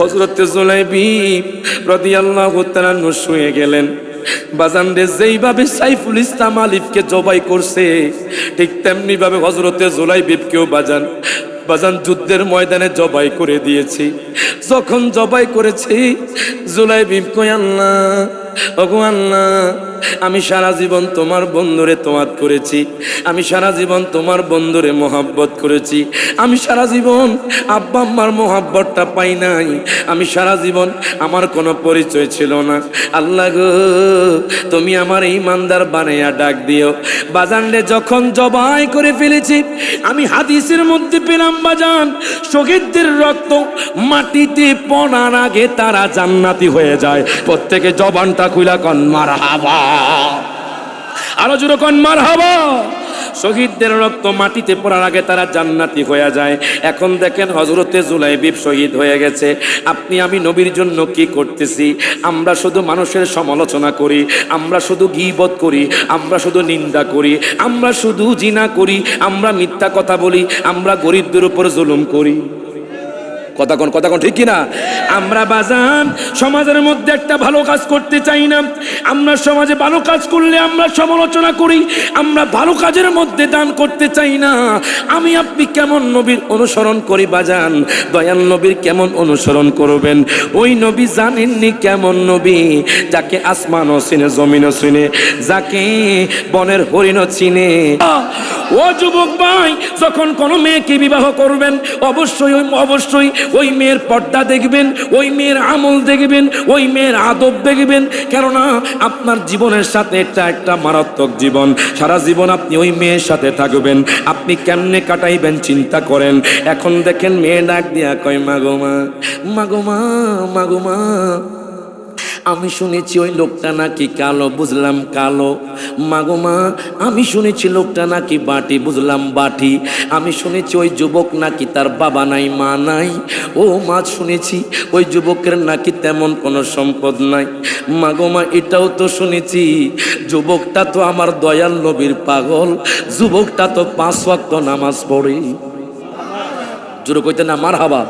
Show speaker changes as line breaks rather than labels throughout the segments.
হযরত জুলাইবী রাদিয়াল্লাহু তাআলা শুয়ে গেলেন। বাজান রে, যেইভাবে সাইফুল ইসলাম আলিফকে জবাই করছে ঠিক তেমনি ভাবে হযরত জুলাইবীকেও বাজান যুদ্ধের ময়দানে জবাই করে দিয়েছি। যখন জবাই করেছি জুলাইবী কই, আল্লাহ ওগো আল্লাহ, আমি সারা জীবন তোমার বন্ধুরে তোয়াত করেছি, আমি সারা জীবন তোমার বন্ধুরে মোহাব্বত করেছি, আমি সারা জীবন আব্বা আম্মার মোহাব্বতটা পাই নাই, আমি সারা জীবন আমার কোনো পরিচয় ছিল না। আল্লাহ গো, তুমি আমার ঈমানদার বানাইয়া ডাক দিও। বাজান রে, যখন জবাই করে ফেলেছি আমি হাদিসের মধ্যে পেলাম বাজান, শহীদদের রক্ত মাটিতে পড়ার আগে তারা জান্নাতি হয়ে যায়। প্রত্যেকে জবানটা খুইলা কন মারহাবা, আরো জোরে কন মারহাবা। শহীদদের রক্ত মাটিতে পড়ার আগে তারা জান্নাতি হয়ে যায়। এখন দেখেন হযরতে জুলাইবী শহীদ হয়ে গেছে। আপনি আমি নবীর জন্য কি করতেছি? আমরা শুধু মানুষের সমালোচনা করি, আমরা শুধু গীবত করি, আমরা শুধু নিন্দা করি, আমরা শুধু জিনা করি, আমরা মিথ্যা কথা বলি, আমরা গরিবদের উপর জুলুম করি। কথা কোন ঠিক কিনা? আমরা বাজান সমাজের মধ্যে একটা ভালো কাজ করতে চাই না। আমরা সমাজে ভালো কাজ করলে আমরা সমালোচনা করি, আমরা ভালো কাজের মধ্যে দান করতে চাই না। আমি আপনি কেমন নবীর অনুসরণ করি বাজান? দয়াল নবীর কেমন অনুসরণ করবেন? ওই নবী জানেননি কেমন নবী, যাকে আসমানও চিনে, জমিনও চিনে, যাকে বনের হরিণও চিনে। ও যুবক ভাই, যখন কোনো মেয়েকে বিবাহ করবেন অবশ্যই ওই মেয়ের পর্দা দেখবেন, ওই মেয়ের আমল দেখবেন, ওই মেয়ের আদব দেখবেন। কেননা আপনার জীবনের সাথে এটা একটা মারাত্মক জীবন। সারা জীবন আপনি ওই মেয়ের সাথে থাকবেন, আপনি কেমনে কাটাইবেন চিন্তা করেন। এখন দেখেন মেয়ে ডাক দিয়া কয়, মাগো মা, মাগো মা, মাগো মা, আমি শুনেছি ওই লোকটা নাকি কালো, বুঝলাম কালো। মাগো মা, আমি শুনেছি লোকটা নাকি বাটি, বুঝলাম বাটি। আমি শুনেছি ওই যুবক নাকি তার বাবা নাই, মা নাই। ও মা, শুনেছি ওই যুবকের নাকি তেমন কোনো সম্পদ নাই। মাগো মা, এটাও তো শুনেছি যুবকটা তো আমার দয়াল নবীর পাগল, যুবকটা তো 5 ওয়াক্ত নামাজ পড়ে। জোরে কইতে না মারহাবা।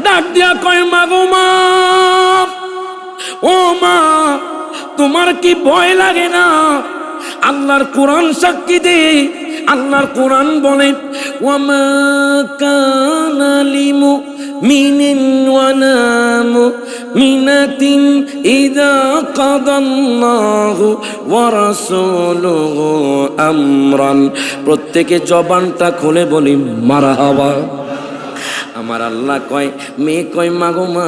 ডাক দিয়া কয়, মাগো মা, ও মা, তোমার কি ভয় লাগে না? আল্লাহর কোরআন সাক্ষী দে, আল্লাহর কোরআন বলে, ওয়ামা কানা লিমুমিনিন ওয়ালা মুমিনাতিন ইযা কাদাল্লাহু ওয়া রাসূলুহু আমরান। প্রত্যেকে জবানটা খুলে বলি মারহাবা। আমার আল্লাহ কয়, মেয়ে কয়, মাগো মা,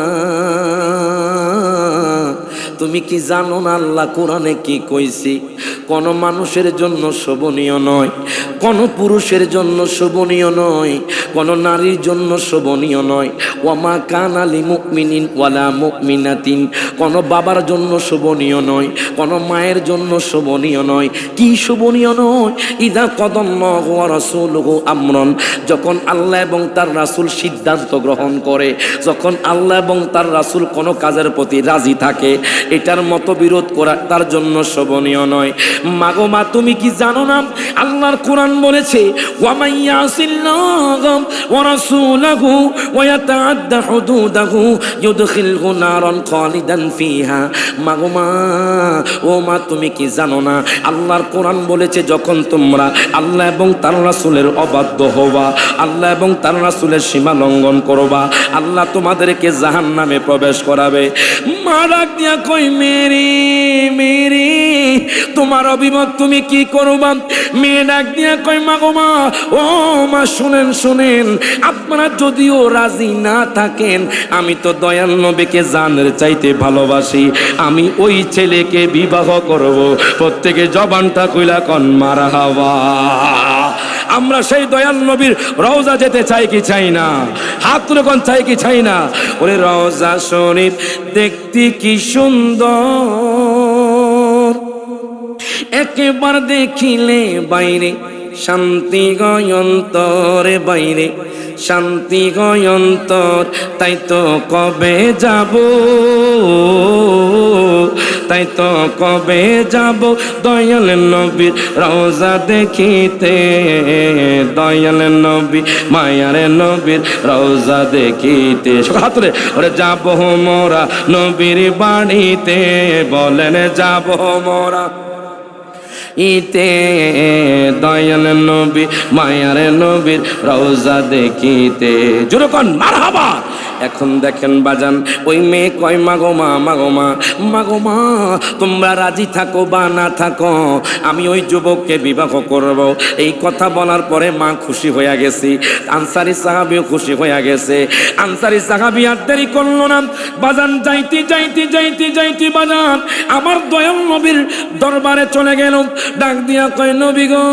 তুমি কি জানো না আল্লাহ কোরআনে কি কইছি? কোন মানুষের জন্য শোভনীয় নয়, কোন পুরুষের জন্য শোভনীয় নয়, কোন নারীর জন্য শোভনীয় নয়। ওয়ামা কানা লিমুমিনিন ওয়ালা মুমিনাতিন, কোন বাবার জন্য শোভনীয় নয়, কোন মায়ের জন্য শোভনীয় নয়। কি শোভনীয় নয়? ইযা কাদাল্লাহু ওয়া রাসূলুহু আমরান, যখন আল্লাহ এবং তার রাসূল সিদ্ধান্ত গ্রহণ করে, যখন আল্লাহ এবং তার রাসূল কোনো কাজের প্রতি রাজি থাকে, এটার মতবিরোধ করা তার জন্য শোভনীয় নয়। মাগো মা, তুমি কি জানো না আল্লাহর কোরআন বলেছে, ওয়া মাইয়াসিল্লাহু ওয়া রাসূলুহু ওয়া ইয়াতাআদ্দা হুদুদাহু ইউদখিলহু নারান খালিদান ফিহা। মাগো মা, ও মা, তুমি কি জানো না আল্লাহর কোরআন বলেছে, যখন তোমরা আল্লাহ এবং তার রাসূলের অবাধ্য হবা, আল্লাহ এবং তার রাসূলের সীমা লঙ্ঘন করবা, আল্লাহ তোমাদেরকে জাহান্নামে প্রবেশ করাবে। মা ডাক দিয়া কই, মেরি মেরি, তোমার অভিমত তুমি কি করবা? মেয়ে ডাক দিয়া কই, মাগো মা, ও মা, শুনেন, আপনারা যদিও রাজি না থাকেন, আমি তো দয়াল নবীকে জানের চাইতে ভালোবাসি, আমি ওই ছেলেকে বিবাহ করব। প্রত্যেকে জবানটা কইলা কন মারহাবা। আমরা সেই দয়াল নবীর রওজা যেতে চাই কি চাই না? হাত তুলে কোন চাই কি চাই না? ওরে রওজা শরীফ দেখতে কি সুন্দর, একবার দেখিলে বাইরে শান্তি গয়ন্তরে, বাইরে শান্তি গয়ন্তর। তাই তো কবে যাব তাই তো কবে যাব দয়াল নবীর রওজা দেখিতে, দয়াল নবী মায়ার নবীর রওজা দেখিতে। হাত তুলে ওরে যাব মোরা নবীর বাড়িতে, বলেন যাব মোরা ইতে, দয়াল নবী মায়ার নবীর রওজা দেখিতে। জোরে কোন মারহাবা। এখন দেখেন বাজান, ওই মেয়ে কয় মাগো মা, মাগো মা, মাগো মা, তোমরা রাজি থাকো বা না থাকো, আমি ওই যুবককে বিবাহ করব। এই কথা বলার পরে মা খুশি হয়ে গেছি, আনসারী সাহাবীও খুশি হয়ে গেছে। আনসারী সাহাবী আর দেরি করলো না, বাজান যাইতে যাইতে যাইতে যাইতে বাজান আমার দয়াল নবীর দরবারে চলে গেল। ডাক দিয়া কয় নবী গো,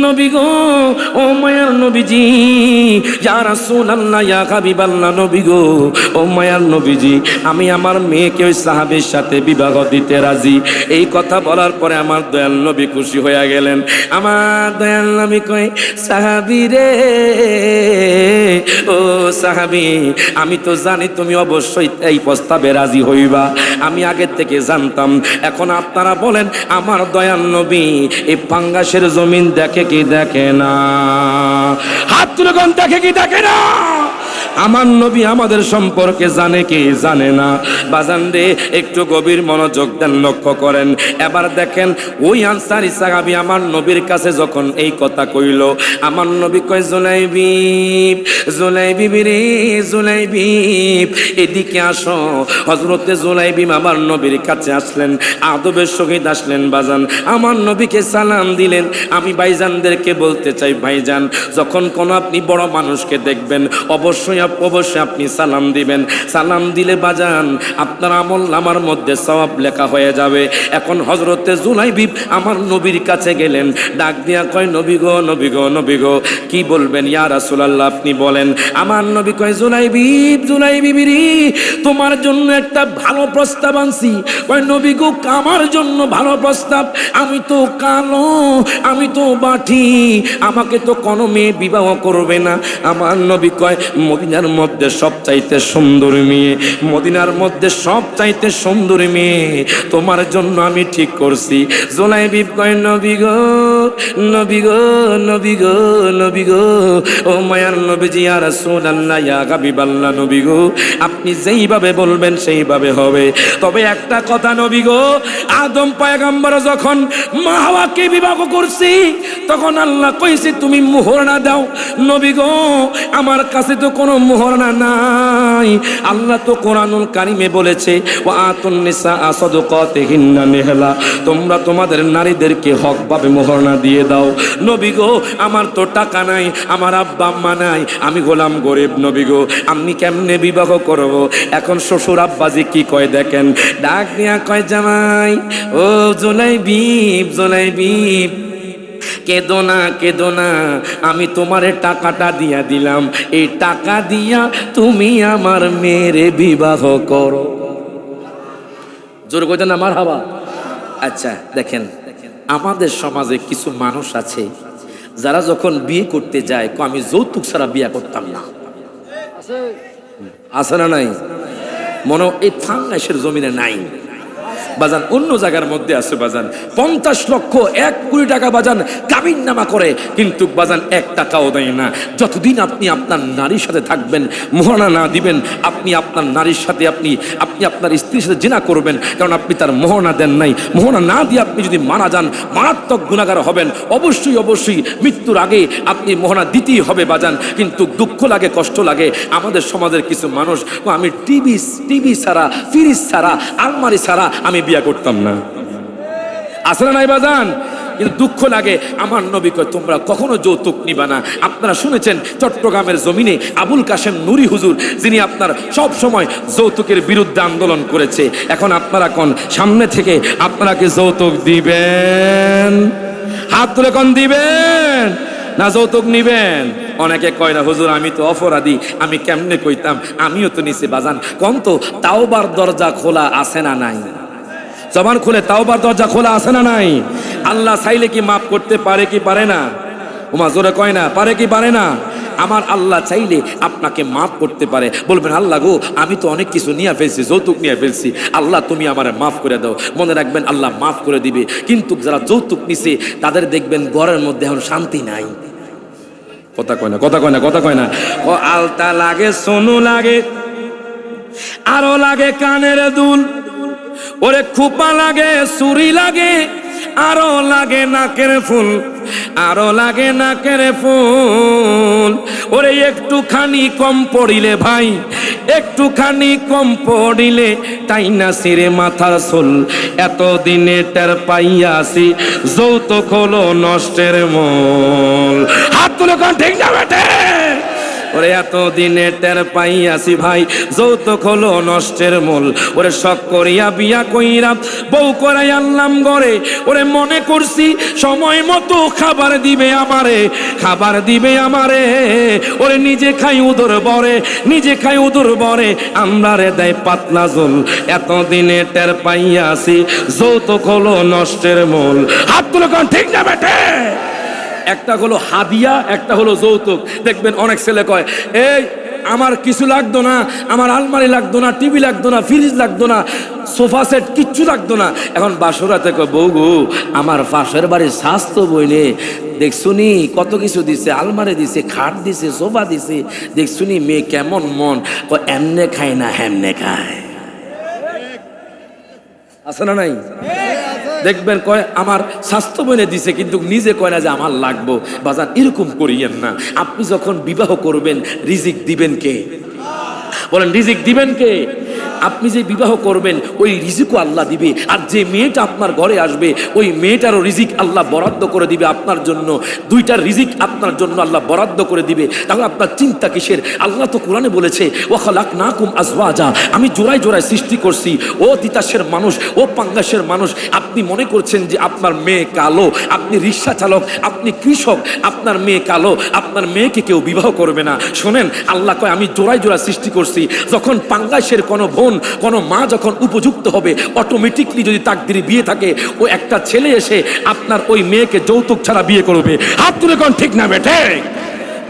নবী গো, ও মায়ার নবীজি, ইয়া রাসূলুল্লাহ, ইয়া হাবিবাল্লাহ, নবী গো, ও মায়ার নবীজি, আমি আমার মেয়েকে ওই সাহাবীর সাথে বিবাহ দিতে রাজি। এই কথা বলার পরে আমার দয়াল নবী খুশি হয়ে গেলেন। আমার দয়াল নবী কয় সাহাবী রে, ও সাহাবী, আমি তো জানি তুমি অবশ্যই এই প্রস্তাবে রাজি হইবা, আমি আগে থেকে জানতাম। এখন আপনারা বলেন আমার দয়াল নবী এই পাঙ্গাসের জমিন দেখে কি দেখে না? হাত তুলে কোন দেখে কি দেখে না? আমার নবী আমাদের সম্পর্কে জানে কি জানে না? বাজান রে একটু গভীর মনোযোগ দেন, লক্ষ্য করেন। এবার দেখেন ওই আনসারী সাহাবী আমার নবীর কাছে যখন এই কথা কইল, আমার নবী কয় জুলাইবি, জুলাইবি রে, জুলাইবি এদিকে আসো। হযরতে জুলাইবি আমার নবীর কাছে আসলেন, আদবের সহিত আসলেন। বাজান আমার নবীকে সালাম দিলেন। আমি ভাইজানদেরকে বলতে চাই, ভাইজান যখন কোনো আপনি বড় মানুষকে দেখবেন অবশ্যই আপনি সালাম দিবেন। সালাম দিলে বাজান আপনার আমল নামার মধ্যে সওয়াব লেখা হয়ে যাবে। এখন হযরতে জুলাইবি আমার নবীর কাছে গেলেন, ডাক দিয়া কয় নবী গো, নবী গো, নবী গো, কি বলবেন ইয়া রাসূলুল্লাহ, আপনি বলেন। আমার নবী কয় জুলাইবি, জুলাইবি রে, তোমার জন্য একটা ভালো প্রস্তাব আনছি। কয় নবী গো, আমার জন্য ভালো প্রস্তাব? আমি তো কালো, আমি তো বাঠি, আমাকে তো কোনো মেয়ে বিবাহ করবে না। আমার নবী কয় মদিনার মধ্যে সবচাইতে সুন্দর মেয়ে, মদিনার মধ্যে সবচাইতে সুন্দর মেয়ে তোমার জন্য আমি ঠিক করছি। জুলাইবি কয় নবী গো, নবী গো, নবী গো, নবী গো, ও মায়ার নবীজি, ইয়া রাসূলুল্লাহ, ইয়া হাবিবাল্লাহ, নবী গো, আপনি যেইভাবে বলবেন সেইভাবে হবে। তবে একটা কথা নবী গো, আদম পয়গম্বর যখন মা হাওয়াকে বিবাহ করছি তখন আল্লাহ কইছে তুমি মোহরনা দাও। নবী গো, আমার কাছে তো কোনো মোহরনা নাই। আল্লাহ তো কোরআনুল কারিমে বলেছে ওয়া আতুন নিসা সাদকাতিহিন্না নিহলা, তোমরা তোমাদের নারীদেরকে হকভাবে মোহরনা দিয়ে দাও। নবী গো, আমার তো টাকা নাই, আমার আব্বা আম্মা নাই, আমি গোলাম গরিব। নবী গো, আমি কেমনে বিবাহ করব? এখন শ্বশুর আব্বাজি কি কয় দেখেন, ডাক দিয়া কয় জামাই, ও জুলাইবি, জুলাইবি কেদো না, কেদো না, আমি তোমারে টাকাটা দিয়া দিলাম, এই টাকা দিয়া তুমি আমার মেয়েরে বিবাহ করো। জোর কইতেন না মারহাবা? আচ্ছা দেখেন, আমাদের সমাজে কিছু মানুষ আছে যারা যখন বিয়ে করতে যায় আমি যৌতুক ছাড়া বিয়ে করতাম না। আছে না নাই? মনে এই ফাঙ্গাসের জমিনে নাই বাজান, অন্য জায়গার মধ্যে আছে বাজান। 50 লক্ষ 1 কোটি টাকা বাজান কাবিন নামা করে, কিন্তু বাজান 1 টাকাও দেয় না। যতদিন আপনি আপনার নারীর সাথে থাকবেন, মোহনা না দিবেন, আপনি আপনার নারীর সাথে আপনি আপনার স্ত্রীর সাথে জিনা করবেন, কারণ আপনি তার মোহনা দেন নাই। মোহনা না দিয়ে আপনি যদি মারা যান মারাত্মক গুনাহগার হবেন। অবশ্যই অবশ্যই মৃত্যুর আগে আপনি মোহনা দিতেই হবে বাজান। কিন্তু দুঃখ লাগে, কষ্ট লাগে, আমাদের সমাজের কিছু মানুষ আমি টিভি ছাড়া, ফ্রিজ ছাড়া, আলমারি ছাড়া আমি বিয়া করতাম না। আসলে নাই বাজান? কিন্তু দুঃখ লাগে। আমার নবী কয় তোমরা কখনো যৌতুক নিবা না। আপনারা শুনেছেন চট্টগ্রামের জমিনে আবুল কাশেম নুরি হুজুর, যিনি আপনার সব সময় যৌতুকের বিরুদ্ধে আন্দোলন করেছে। এখন আপনারা কোন সামনে থেকে আপনারা কি যৌতুক দিবেন? হাত তুলে কোন দিবেন না যৌতুক নিবেন? অনেকে কয় না হুজুর আমি তো অপরাধী, আমি কেমনে কইতাম, আমিও তো নিছি বাজান। কোন তো তাওবার দরজা খোলা আছে না নাই? জবান খুলে তাওবার দরজা খোলা আছে না নাই? আল্লাহ চাইলে কি মাফ করতে পারে কি পারে না? ওমা জোরে কয় না, পারে কি পারে না? আমার আল্লাহ চাইলে আপনাকে মাফ করতে পারে। বলবেন আল্লাহ গো, আমি তো অনেক কিছু নিয়ে ফেলছি, যৌতুক নিয়ে ফেলছি, আল্লাহ তুমি আমার মাফ করে দাও। মনে রাখবেন আল্লাহ মাফ করে দিবে। কিন্তু যারা যৌতুক নিছে তাদের দেখবেন ঘরের মধ্যে এখন শান্তি নাই। কথা কয় না, কথা কয় না, কথা কয় না। ও আলতা লাগে, সোনু লাগে, আরো লাগে কানের দুল, ওরে খোপা লাগে, চুরি লাগে, আরো লাগে নাকের ফুল, আরো লাগে নাকের ফুল। ওরে একটুখানি কম পড়িলে ভাই, একটুখানি কম পড়িলে তাই না সিরে মাথার চুল। এতদিনে টের পাইয়াছি যৌতুক হলো নষ্টের মূল। হাত তুলে কোন ঠিক না বেটে? ওরে এতদিনে টের পাইয়াছি ভাই যৌতুক হলো নষ্টের মূল। ওরে শখ করিয়া বিয়া কইরা বউ করাই আনলাম ঘরে, ওরে মনে করছি সময় মতো খাবার দিবে আমারে, খাবার দিবে আমারে। ওরে নিজে খাই উদর বরে, নিজে খাই উদর বরে, আমরারে দেয় পাতলা ঝোল। এতদিনে টের পাইয়াছি যৌতুক হলো নষ্টের মূল। হাত তুলে কোন ঠিক না বেটে? একটা হলো হাদিয়া, একটা হলো যৌতুক। দেখবেন অনেক ছেলে কয়, এই আমার কিছু লাগতো না, আমার আলমারি লাগতো না, টিভি লাগতো না, ফ্রিজ লাগতো না, সোফা সেট কিচ্ছু লাগতো না। এখন বাসরাতে কয়, বউ গো আমার পাশের বাড়ির স্বাস্থ্য বইলে দেখছুনি কত কিছু দিছে, আলমারি দিছে, খাট দিছে, সোফা দিছে, দেখছুনি মেয়ে কেমন মন। কয় এমনে খায় না হেমনে খায়। আছে না নাই? দেখবেন কয় আমার স্বাস্থ্য বনে দিছে, কিন্তু নিজে কয় না যে আমার লাগবো। বাজান এরকম করিয়েন না। আপনি যখন বিবাহ করবেন রিজিক দিবেন কে? বলেন রিজিক দিবেন কে? আপনি যে বিবাহ করবেন ওই রিজিকও আল্লাহ দিবে। আর যে মেয়েটা আপনার ঘরে আসবে ওই মেয়েটারও রিজিক আল্লাহ বরাদ্দ করে দিবে আপনার জন্য। দুইটার রিজিক আপনার জন্য আল্লাহ বরাদ্দ করে দিবে। তাহলে আপনার চিন্তা কিসের? আল্লাহ তো কোরআনে বলেছে ওয়া খালাকনাকুম আজওয়াজা, আমি জোড়ায় জোড়ায় সৃষ্টি করছি। ও তিতাসের মানুষ, ও পাঙ্গাসের মানুষ। আপনি মনে করছেন যে আপনার মেয়ে কালো, আপনি রিক্সা চালক, আপনি কৃষক, আপনার মেয়ে কালো, আপনার মেয়েকে কেউ বিবাহ করবে না। শোনেন, আল্লাহ কয় আমি জোড়ায় জোড়ায় সৃষ্টি করছি। যখন পাঙ্গাসের কোনো বোন, কোনো মা যখন উপযুক্ত হবে, অটোমেটিকলি যদি তাকদিরে বিয়ে থাকে, ও একটা ছেলে এসে আপনার ওই মেয়েকে যৌতুক ছাড়া বিয়ে করবে। হাত তুলে কোন ঠিক না বেঠে?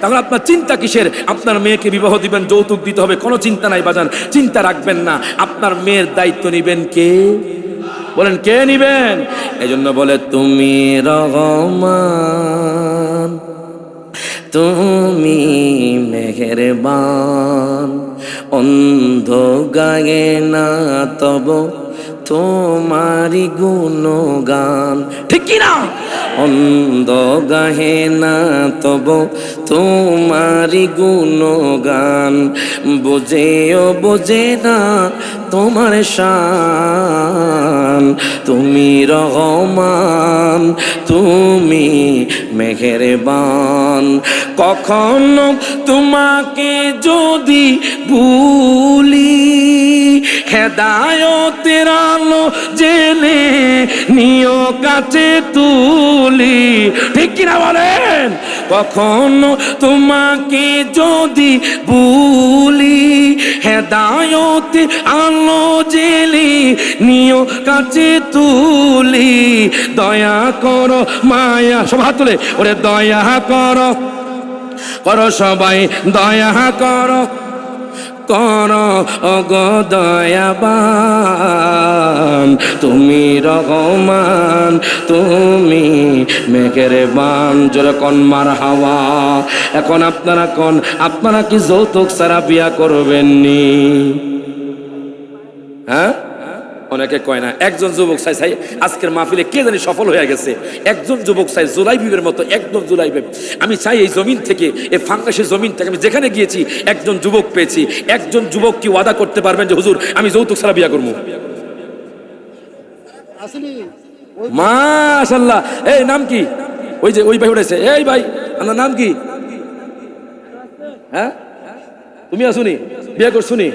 তাহলে আপনার চিন্তা কিসের? আপনার মেয়েকে বিবাহ দিবেন, যৌতুক দিতে হবে, কোনো চিন্তা নাই বাজান, চিন্তা রাখবেন না। আপনার মেয়ের দায়িত্ব নিবেন কে? বলেন কে নিবেন? এজন্য বলে তুমি রহমান, তুমি মেহেরবান, অন্ধ গায়ে না তব তোমারি গুণগান। ঠিক কি না? অন্ধ গাহে না তব তোমারি গুণগান, বোঝেও বোঝে না তোমার শান। তুমি রহমান, তুমি মেহেরবান। কখনো তোমাকে যদি ভুলি, হেদায়তের আলো জেলে নিও কাছে তুলি। ঠিক কিনা বলেন? কখনো তোমাকে যদি ভুলি, হেদায়তের আলো জেলে নিও কাছে তুলি। দয়া করো মায়া, সব হাত তুলে, ওরে দয়া করো, করো সবাই দয়া করো, করো ওগো দয়াবান। তুমি রহমান, তুমি মেহেরবান। জোরে কোন মারহাবা। এখন আপনারা কোন, আপনারা কি যৌতুক ছাড়া বিয়া করবেননি? হ্যাঁ, অনেকে কয় না। একজন যুবক চাই চাই আজকের মাহফিলে কে জানি সফল হয়ে গেছে। একজন যুবক চাই জুলাইবিবের মতো, একজন জুলাইবিব। আমি চাই এই জমিন থেকে, এই ফাঙ্গাসের জমিন থেকে আমি যেখানে গিয়েছি একজন যুবক পেয়েছি। একজন যুবক কি ওয়াদা করতে পারবেন যে হুজুর আমি যৌতুক ছাড়া বিয়া করবো? মাশাআল্লাহ। এই নাম কি? ওই যে ওই ভাই উঠেছে। এই ভাই আপনার নাম কি? হ্যাঁ, তুমি আসুনি, বিয়া করছুনি?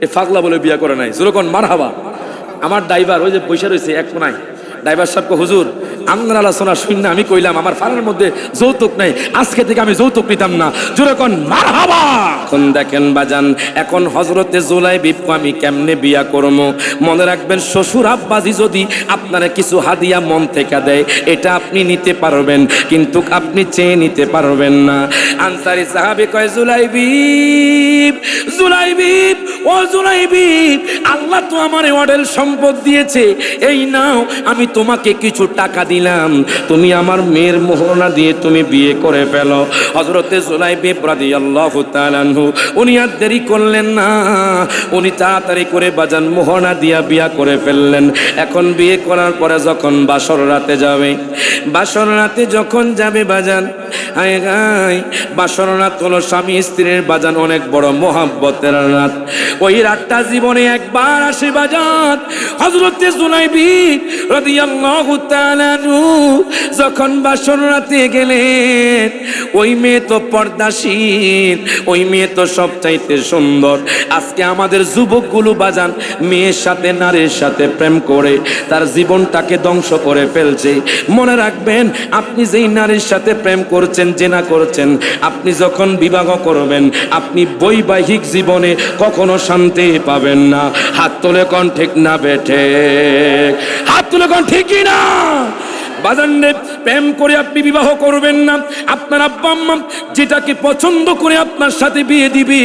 এ ফাগলা বলে বিয়া করে নাই। যেরকম মারহাবা। আমার ড্রাইভার ওই যে বৈশা রয়েছে এক কোনায়, ড্রাইভার সাহেবকে হুজুর আপনার আলোচনা শুনে আমি কইলাম আমার ফাড়ার মধ্যে যৌতুক নাই, আজকে থেকে আমি যৌতুক নিতাম না। জোরে কোন মারহাবা। এখন দেখেন বাজান, এখন হযরতে জুলাইবিবকে আমি কেমনে বিয়া করব? মনে রাখবেন, শ্বশুর আব্বাজি যদি আপনারা কিছু হাদিয়া মন থেকে দেয়, এটা আপনি নিতে পারবেন, কিন্তু আপনি চেয়ে নিতে পারবেন না। আনসারী সাহাবী কয়, জুলাইবিব, জুলাইবিব, ও জুলাইবিব, আল্লাহ তো আমারে অঢেল সম্পদ দিয়েছে, এই নাও আমি তোমাকে কিছু টাকা দিলাম, তুমি আমার মেয়ের মোহনা দিয়ে তুমি বিয়ে করে ফেলো। হযরতে জুলাইবিব রাদিয়াল্লাহু তাআলা আনহু উনি আর দেরি করলেন না, উনি তাড়াতাড়ি করে বাজান মোহনা দিয়া বিয়া করে ফেললেন। এখন বিয়ে করার পরে যখন বাসর রাতে যাবে, বাসর রাতে যখন যাবে বাজান, হায় হায়, বাসর রাত হলো স্বামী স্ত্রীর বাজান অনেক বড় মহব্বতের রাত। ওই রাতটা জীবনে একবার আসে বাজান। হযরতে জুলাইবিব রাদিয়াল্লাহু তাআলা আনহু যখন বাসর রাতে গেলেন, ওই মেয়ে তো পর্দাশীল, ওই মেয়ে তো সবচাইতে সুন্দর। আজকে আমাদের যুবকগুলো বাজান মেয়ের সাথে নারীর সাথে প্রেম করে তার জীবনটাকে ধ্বংস করে ফেলছে। মনে রাখবেন, আপনি যেই নারীর সাথে প্রেম করছেন, জেনা করছেন, আপনি যখন বিবাহ করবেন, আপনি বৈবাহিক জীবনে কখনো শান্তি পাবেন না। হাত তুলে কোন ঠিক না বেঠে? হাত তুলে কোন ঠিকই না? বাজানরে, প্রেম করে আপনি বিবাহ করবেন না। আপনার আব্বা আম্মা যেটাকে পছন্দ করে আপনার সাথে বিয়ে দিবে,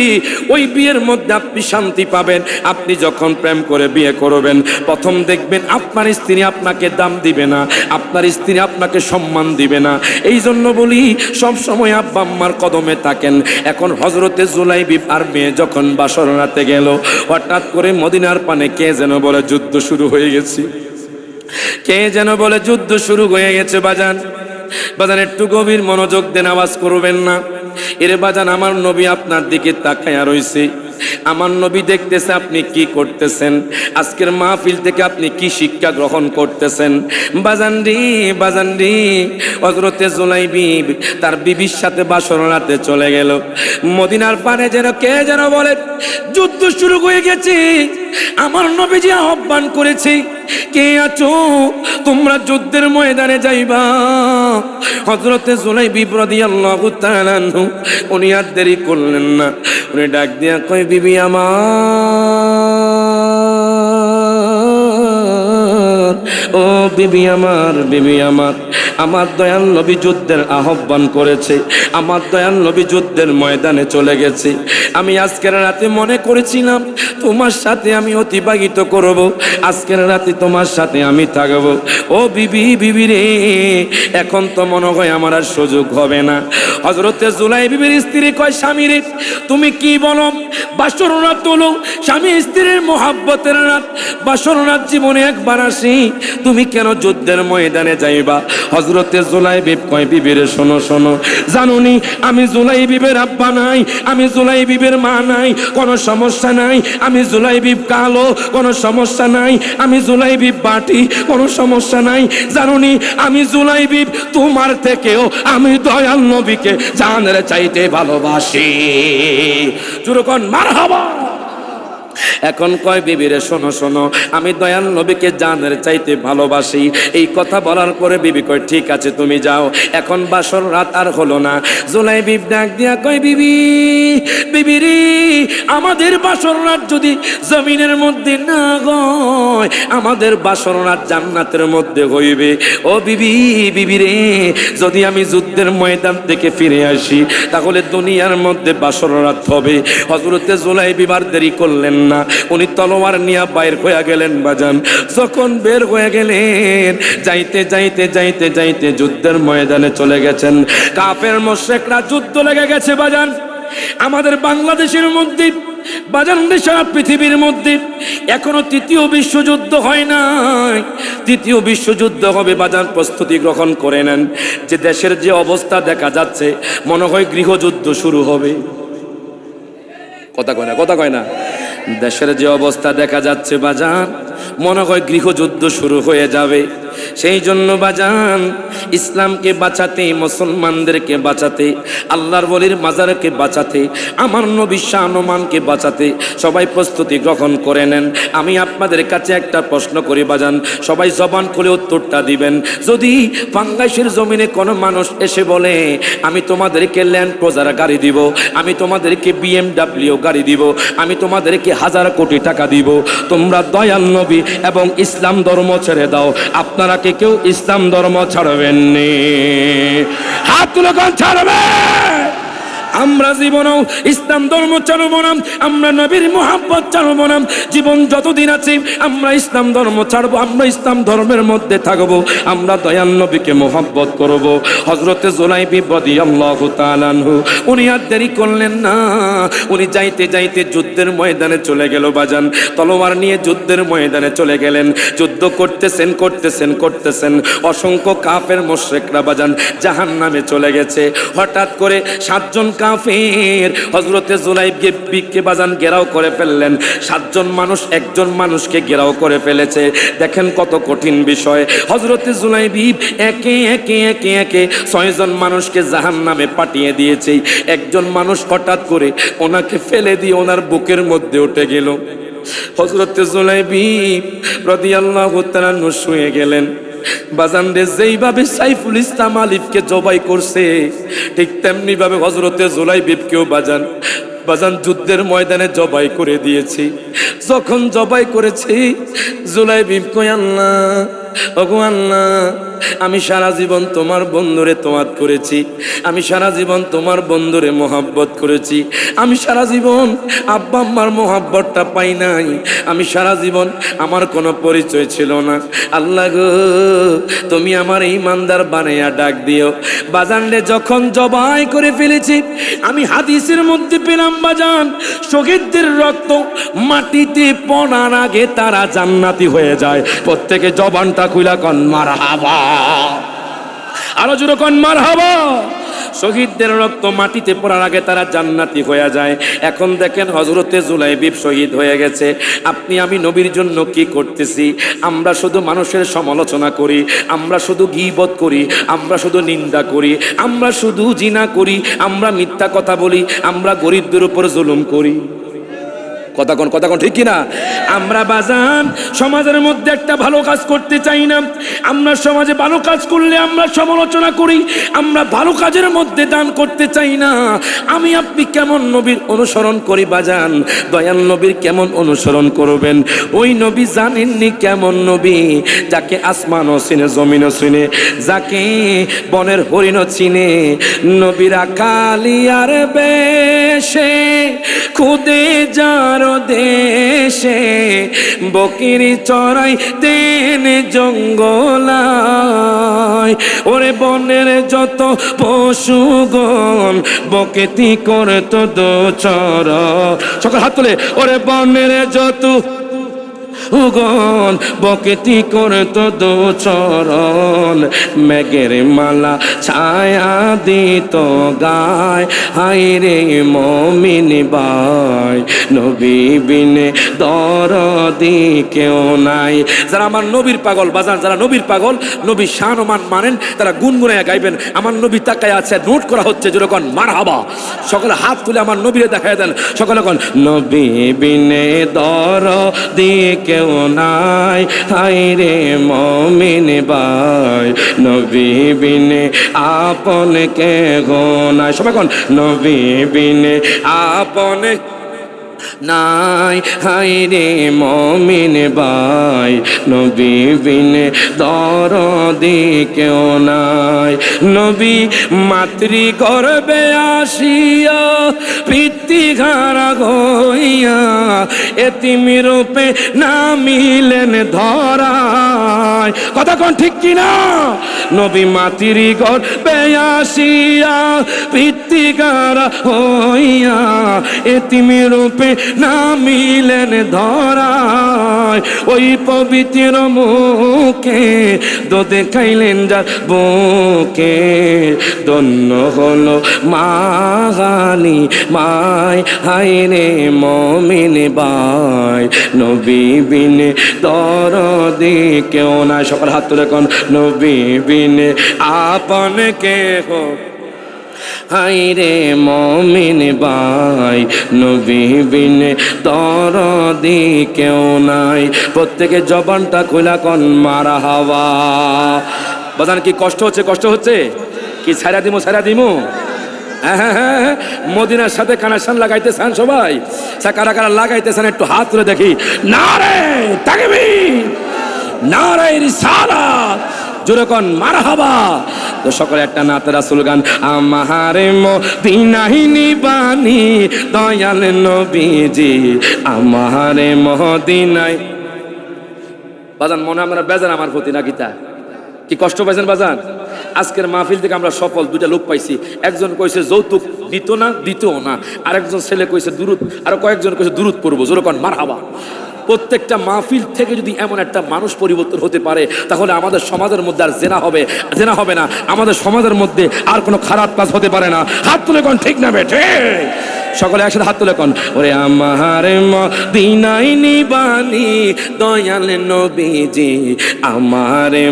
ওই বিয়ের মধ্যে আপনি শান্তি পাবেন। আপনি যখন প্রেম করে বিয়ে করবেন, প্রথম দেখবেন আপনার স্ত্রী আপনাকে দাম দিবে না, আপনার স্ত্রী আপনাকে সম্মান দিবে না। এই জন্য বলি, সব সময় আব্বা আম্মার কদমে থাকেন। এখন হযরতে জুলাইবিব আর মেয়ে যখন বাসর রাতে গেল, হঠাৎ করে মদিনার পানে কে যেন বলে যুদ্ধ শুরু হয়ে গেছে, কে যেন বলে যুদ্ধ শুরু হয়ে গেছে। বাজান, বাজান একটু গভীর মনোযোগ দেন, আওয়াজ করবেন না। এরে বাজান, আমার নবী আপনার দিকে তাকায়া রইছে, আমার নবী দেখতেছে আপনি কি করতেছেন, আজকের মাহফিল থেকে আপনি কি শিক্ষা গ্রহণ করতেছেন। বাজান রে, বাজান রে, হযরতে জুলাইবিব তার বিবির সাথে বাসর রাতে চলে গেল। মদিনার পানে যেন কে যেন বলে যুদ্ধ শুরু হয়ে গেছে, আমার নবীজি আহ্বান করেছে, কে আছো তোমরা যুদ্ধের ময়দানে যাইবা। হযরতে জুলাইবিব রাদিয়াল্লাহু তাআলা আনহু উনি আর দেরি করলেন না, উনি ডাক দিয়া কয়, বিবি আমার, ও বিবি আমার, বিবি আমার, আমার দয়াল নবী যুদ্ধের আহ্বান করেছে, আমার দয়াল নবী যুদ্ধের ময়দানে চলে গেছে। আমি আজকের রাতে মনে করেছিলাম তোমার সাথে আমি অতিবাহিত করব, আজকের রাতে তোমার সাথে আমি থাকবো। ও বিবি, বিবি রে, এখন তো মনে হয় আমার আর সুযোগ হবে না। হযরতে জুলাইবিবের স্ত্রী কয়, স্বামী রে, তুমি কি বলো? বাসর রাত হলো স্বামী স্ত্রীর মহব্বতের রাত, বাসর রাত জীবনে একবার আসি, তুমি কেন যুদ্ধের ময়দানে যাইবা? হযরতে জুলাইবিব কয়, বিবিরে শোনো শোনো, জানুনি আমি জুলাইবিবের আব্বা নাই, আমি জুলাইবিবের মা নাই, কোনো সমস্যা নাই। আমি জুলাইবিব কালো, কোনো সমস্যা নাই। আমি জুলাইবিব বাটি, কোনো সমস্যা নাই। জানুনি আমি জুলাইবিব তোমার থেকেও আমি দয়াল নবীকে জানের চাইতে ভালোবাসি। জুরকন মারহাবা। এখন কয়, বিবিরে শোনো শোনো, আমি দয়াল নবীকে জানের চাইতে ভালোবাসি। এই কথা বলার পরে বিবি কয়, ঠিক আছে তুমি যাও। এখন বাসর রাত আর হলো না। জুলাইবিব ডাক দিয়া কয়, বিবি, বিবি রে, আমাদের বাসর রাত যদি জমিনের মধ্যে না হয়, আমাদের বাসর রাত জান্নাতের মধ্যে হইবে। ও বিবি, বিবি রে, যদি আমি যুদ্ধের ময়দান থেকে ফিরে আসি, তাহলে দুনিয়ার মধ্যে বাসর রাত হবে। হযরতে জুলাইবিব আর দেরি করলেন না, উনি তলোয়ার নিয়ে বাইর হয়ে গেলেন। বাজান, যখন বের হয়ে গেলেন, যাইতে যাইতে যাইতে যাইতে যুদ্ধের ময়দানে চলে গেছেন। কাফের মুশরিকরা যুদ্ধ লেগে গেছে। বাজান, আমাদের বাংলাদেশের মধ্যে, বাজান সারা পৃথিবীর মধ্যে এখনো তৃতীয় বিশ্বযুদ্ধ হয় নাই। তৃতীয় বিশ্বযুদ্ধ হবে। বাজান, প্রস্তুতি গ্রহণ করে নেন। যে দেশের যে অবস্থা দেখা যাচ্ছে, মনে হয় গৃহযুদ্ধ শুরু হবে। কথা কয় না, কথা কয় না। দেশের যে অবস্থা দেখা যাচ্ছে বাজান, মনে হয় গৃহযুদ্ধ শুরু হয়ে যাবে। সেই জন্য বাজান ইসলামকে বাঁচাতে, মুসলমানদেরকে বাঁচাতে, আল্লাহর ওলির মাজারকে বাঁচাতে, আমার নবী শানমানকে বাঁচাতে সবাই প্রস্তুতি গ্রহণ করে নেন। আমি আপনাদের কাছে একটা প্রশ্ন করি বাজান, সবাই জবান খুলে উত্তরটা দিবেন। যদি বাংলাদেশের জমিনে কোনো মানুষ এসে বলে আমি তোমাদেরকে ল্যান্ড ক্রুজার গাড়ি দিব, আমি তোমাদেরকে BMW গাড়ি দিব, আমি তোমাদেরকে 1000 কোটি টাকা দিব, তোমরা দয়াল নবী এবং ইসলাম ধর্ম ছেড়ে দাও, আপনারা কে কেউ ইসলাম ধর্ম ছাড়বেন নি? হাত তুলে কোন ছাড়বে? আমরা জীবনেও ইসলাম ধর্ম ছাড়ব না, আমরা নবীর মুহাব্বত ছাড়ব না। জীবন যতদিন আছে আমরা ইসলাম ধর্ম ছাড়ব, আমরা ইসলাম ধর্মের মধ্যে থাকব, আমরা দয়াল নবীকে মুহাব্বত করব। হযরতে জুলাইবি রাদিয়াল্লাহু তাআলা আনহু উনি আর দেরি করলেন না, উনি যাইতে যাইতে যুদ্ধের ময়দানে চলে গেল বাজান, তলোয়ার নিয়ে যুদ্ধের ময়দানে চলে গেলেন। যুদ্ধ করতেছেন করতেছেন করতেছেন, অসংখ্য কাফের মুশরিকরা বাজান জাহান্নামে চলে গেছে। হঠাৎ করে 7 জন কাফের হযরতে জুলাইবকে বাজান ঘেরাও করে ফেললেন। 7 জন মানুষ একজন মানুষকে ঘেরাও করে ফেলেছে। দেখেন কত কঠিন বিষয়। হযরতে জুলাইবি একে একে একে একে 6 জন মানুষকে জাহান্নামে পাঠিয়ে দিয়েছে। একজন মানুষ হঠাৎ করে ওনাকে ফেলে দিয়ে ওনার বুকের মধ্যে উঠে গেল। হযরতে জুলাইবি রাদিয়াল্লাহু তাআলা শুয়ে গেলেন। বাজান রে, যেইভাবে সাইফুল ইসলাম আলিফকে জবাই করছে ঠিক তেমনি ভাবে হযরতে জুলাইবিবকেও বাজান যুদ্ধের ময়দানে জবাই করে দিয়েছি। যখন জবাই করেছি জুলাইবিব কই, আল্লাহ ওগো আল্লাহ, আমি সারা জীবন তোমার বন্ধুরে তোয়াত করেছি, আমি সারা জীবন তোমার বন্ধুরে মোহাব্বত করেছি, আমি সারা জীবন আব্বা আম্মার মোহাব্বতটা পাই নাই, আমি সারা জীবন আমার কোনো পরিচয় ছিল না। আল্লাহ গো, তুমি আমার ঈমানদার বানাইয়া ডাক দিও। বাজান রে, যখন জবাই করে ফেলেছি আমি হাদিসের মধ্যে পেলাম বাজান, শহীদদের রক্ত মাটিতে পড়ার আগে তারা জান্নাতি হয়ে যায়। প্রত্যেকে জবানটা খুইলা কন মারহাবা, আরো জোরে কন মারহাবা। শহীদদের রক্ত মাটিতে পড়ার আগে তারা জান্নাতি হয়ে যায়। এখন দেখেন হযরতে জুলাইবিব শহীদ হয়ে গেছে। আপনি আমি নবীর জন্য কি করতেছি? আমরা শুধু মানুষের সমালোচনা করি, আমরা শুধু গীবত করি, আমরা শুধু নিন্দা করি, আমরা শুধু জিনা করি, আমরা মিথ্যা কথা বলি, আমরা গরিবদের উপর জুলুম করি। কথা কোন ঠিক কিনা? আমরা বাজান সমাজের মধ্যে একটা ভালো কাজ করতে চাই না। আমরা সমাজে ভালো কাজ করলে আমরা সমালোচনা করি, আমরা ভালো কাজের মধ্যে দান করতে চাই না। আমি আপনি কেমন নবীর অনুসরণ করি বাজান? দয়াল নবীর কেমন অনুসরণ করবেন? ওই নবী জানেননি কেমন নবী, যাকে আসমানও চিনে জমিনও চিনে, যাকে বনের হরিণও চিনে। নবীরা কালিয়ার বেশে খুদে যার দেশে বকিরি চড়াই দেন জঙ্গলায়, ওরে বনের যত পশুগণ বকেতি করে তো দোচর। সকল হাত তোলে। ওরে বনের যত উগন বকেতি করে তো দোচরণ, মেঘের মালা ছায়া দিত গায়, হায়রে মমিন ভাই নবী বিনে দরদি কেউ নাই। যারা আমার নবীর পাগল বাজান, যারা নবীর পাগল, নবী শানমান মানেন, তারা গুনগুনায়া গাইবেন আমার নবী তাকায় আছে, নোট করা হচ্ছে যেরকম মারহাবা। সকলে হাত তুলে আমার নবীরে দেখায় দেন। সকলে কোন নবী বিনে দরদি কেউ নাই, হায়রে মমিন ভাই নবী বিনে আপন কেহ নাই। সবাই কোন নবী বিনে আপন নাই, হায়রে মমিন ভাই নবী বিনে দরদি কেউ নাই। নবী মাতৃ গর্ভে আসিয়া পিতৃঘারা হইয়া এতিম রূপে নামিলেন ধরায়। কথা কোন ঠিক কিনা? নবী মাতৃ গর্ভে আসিয়া পিতৃঘারা হইয়া এতিম রূপে নামিলেন ধরায়। বাই ওই পবিত্র মুখে দুধ খাইলেন যার বুকে ধন্য হলো মাগানি মাই হায়রে মমিন বাই নবী বিনে দরদি কেউ নাই সকল হাত তুলে কোন নবী বিনে আপন কে হো হায়রে মমিন বাই নবী বিনে দরদি কেউ নাই প্রত্যেকে জবানটা খুলা কোন মারহাবা বাজান কি কষ্ট হচ্ছে কষ্ট হচ্ছে কি ছাড়া দিমু হ্যাঁ মদিনার সাথে কানেকশন লাগাইতেছেন সবাই কারা কারা লাগাইতেছেন একটু হাত তুলে দেখি নারে তাকবীর নারে রিসালাত জোরে কোন মারহাবা তো সকলে একটা নাতে রাসূল গান আমারে মদিনায় নিবানি দয়াল নবীজি আমারে মদিনায় বাজান মনে আমরা বেজান আমার প্রতি নাকি তা কি কষ্ট পাইছেন বাজান আজকের মাহফিল থেকে আমরা সফল দুইটা লোক পাইছি একজন কইছে যৌতুক দিত না আরেকজন ছেলে কইছে দুরুদ আর কয়েকজন কইছে দুরুদ পড়বো জোরে কোন মারহাবা প্রত্যেকটা মাহফিল থেকে যদি এমন একটা মানুষ পরিবর্তন হতে পারে তাহলে আমাদের সমাজের মধ্যে আর জেনা হবে না আমাদের সমাজের মধ্যে আর কোনো খারাপ কাজ হতে পারে না হাত তুলে কোন ঠিক না বেঠে সকলে একসাথে হাত তুলে কোন ওরে আমারে মদিনায় নিবানি দয়াল নবীজি আমারে